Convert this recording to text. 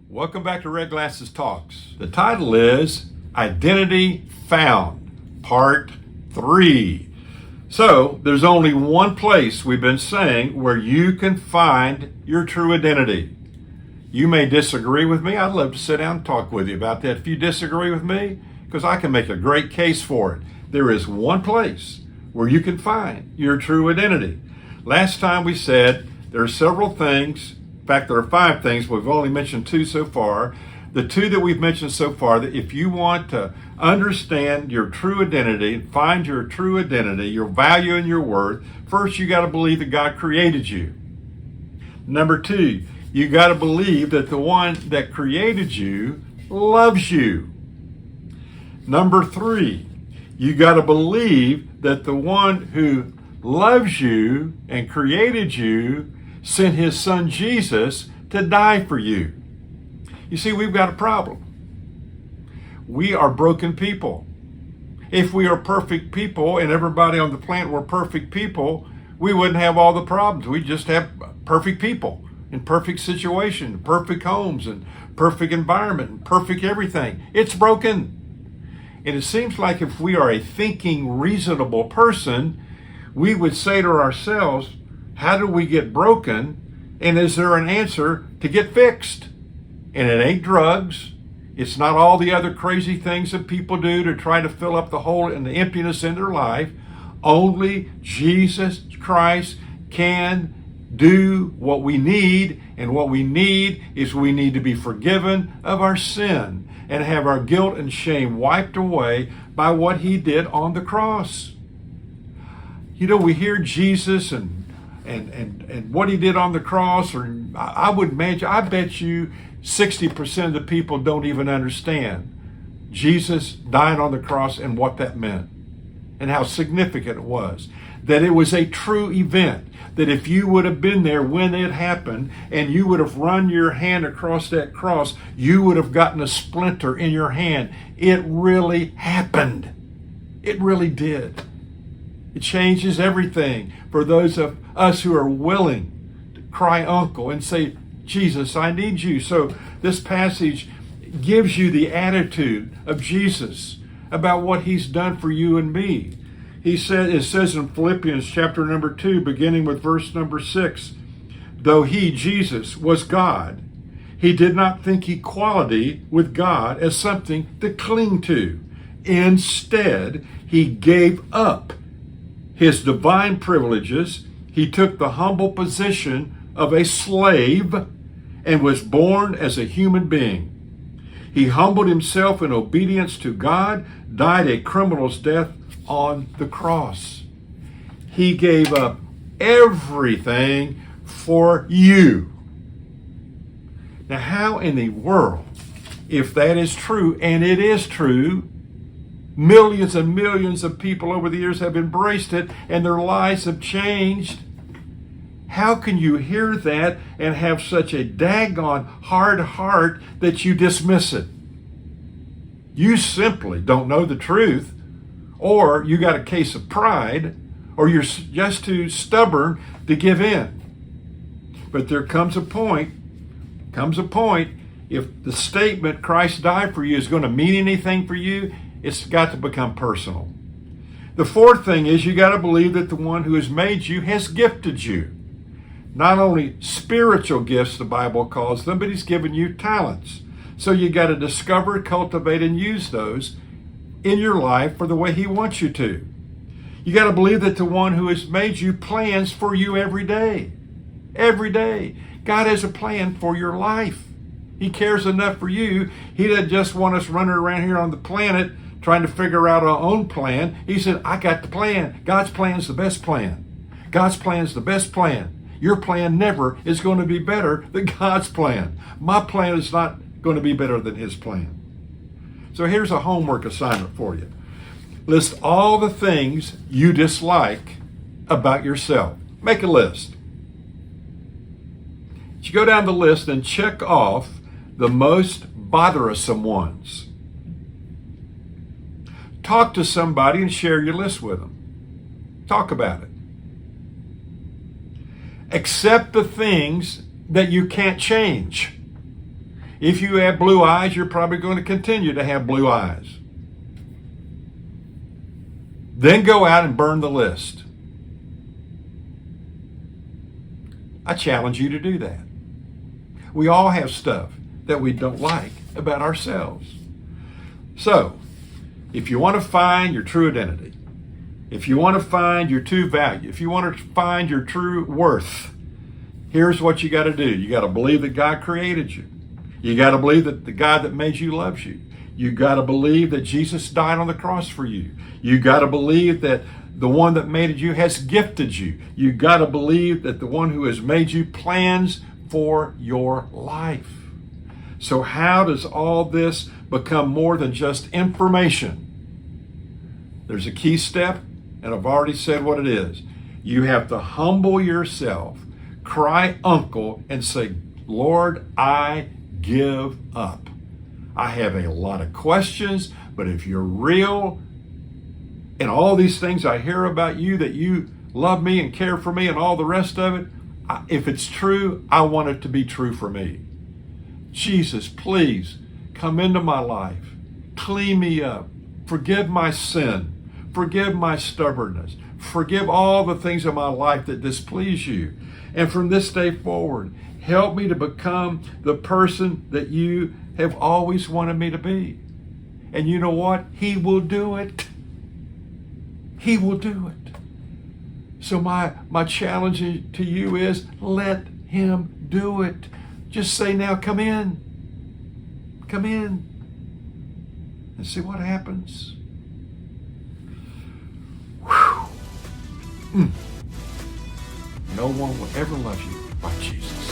Welcome back to Red Glasses Talks. The title is Identity Found, Part 3. So, there's only one place we've been saying where you can find your true identity. You may disagree with me. I'd love to sit down and talk with you about that if you disagree with me, because I can make a great case for it. There is one place where you can find your true identity. Last time we said there are several things. In fact, there are 5 things. We've only mentioned 2 so far. The 2 that we've mentioned so far, that if you want to understand your true identity, find your true identity, your value and your worth, first you got to believe that God created you. Number 2, you got to believe that the one that created you loves you. Number 3, you got to believe that the one who loves you and created you sent his son Jesus to die for you. You see, we've got a problem. We are broken people. If we are perfect people and everybody on the planet were perfect people, we wouldn't have all the problems. We'd just have perfect people in perfect situation, perfect homes and perfect environment and perfect everything. It's broken. And it seems like if we are a thinking, reasonable person, we would say to ourselves, how do we get broken? And is there an answer to get fixed? And it ain't drugs. It's not all the other crazy things that people do to try to fill up the hole and the emptiness in their life. Only Jesus Christ can do what we need. And what we need is we need to be forgiven of our sin and have our guilt and shame wiped away by what he did on the cross. You know, we hear Jesus and what he did on the cross, or I would imagine, I bet you 60% of the people don't even understand Jesus died on the cross and what that meant and how significant it was. That it was a true event. That if you would have been there when it happened and you would have run your hand across that cross, you would have gotten a splinter in your hand. It really happened. It really did. It changes everything for those of us who are willing to cry uncle and say, Jesus, I need you. So this passage gives you the attitude of Jesus about what he's done for you and me. It says in Philippians chapter number 2, beginning with verse number 6, though he, Jesus, was God, he did not think equality with God as something to cling to. Instead, he gave up his divine privileges. He took the humble position of a slave and was born as a human being. He humbled himself in obedience to God, died a criminal's death on the cross. He gave up everything for you. Now, how in the world, if that is true, and it is true, millions and millions of people over the years have embraced it and their lives have changed, how can you hear that and have such a daggone hard heart that you dismiss it? You simply don't know the truth, or you got a case of pride, or you're just too stubborn to give in. But there comes a point, if the statement Christ died for you is going to mean anything for you, it's got to become personal. The 4th thing is you got to believe that the one who has made you has gifted you. Not only spiritual gifts, the Bible calls them, but he's given you talents. So you got to discover, cultivate, and use those in your life for the way he wants you to. You got to believe that the one who has made you plans for you every day. Every day. God has a plan for your life. He cares enough for you. He doesn't just want us running around here on the planet trying to figure out our own plan. He said, I got the plan. God's plan is the best plan. God's plan is the best plan. Your plan never is going to be better than God's plan. My plan is not going to be better than his plan. So here's a homework assignment for you. List all the things you dislike about yourself. Make a list. You go down the list and check off the most bothersome ones. Talk to somebody and share your list with them. Talk about it. Accept the things that you can't change. If you have blue eyes, you're probably going to continue to have blue eyes. Then go out and burn the list. I challenge you to do that. We all have stuff that we don't like about ourselves. So, if you want to find your true identity, if you want to find your true value, if you want to find your true worth, here's what you got to do. You got to believe that God created you. You got to believe that the God that made you loves you. You got to believe that Jesus died on the cross for you. You got to believe that the one that made you has gifted you. You got to believe that the one who has made you plans for your life. So how does all this become more than just information? There's a key step, and I've already said what it is. You have to humble yourself, cry uncle, and say, Lord, I give up. I have a lot of questions, but if you're real, and all these things I hear about you, that you love me and care for me and all the rest of it, if it's true, I want it to be true for me. Jesus, please come into my life. Clean me up. Forgive my sin. Forgive my stubbornness. Forgive all the things in my life that displease you. And from this day forward, help me to become the person that you have always wanted me to be. And you know what? He will do it. He will do it. So my challenge to you is, let him do it. Just say now, come in. Come in. And see what happens. Whew. No one will ever love you like Jesus.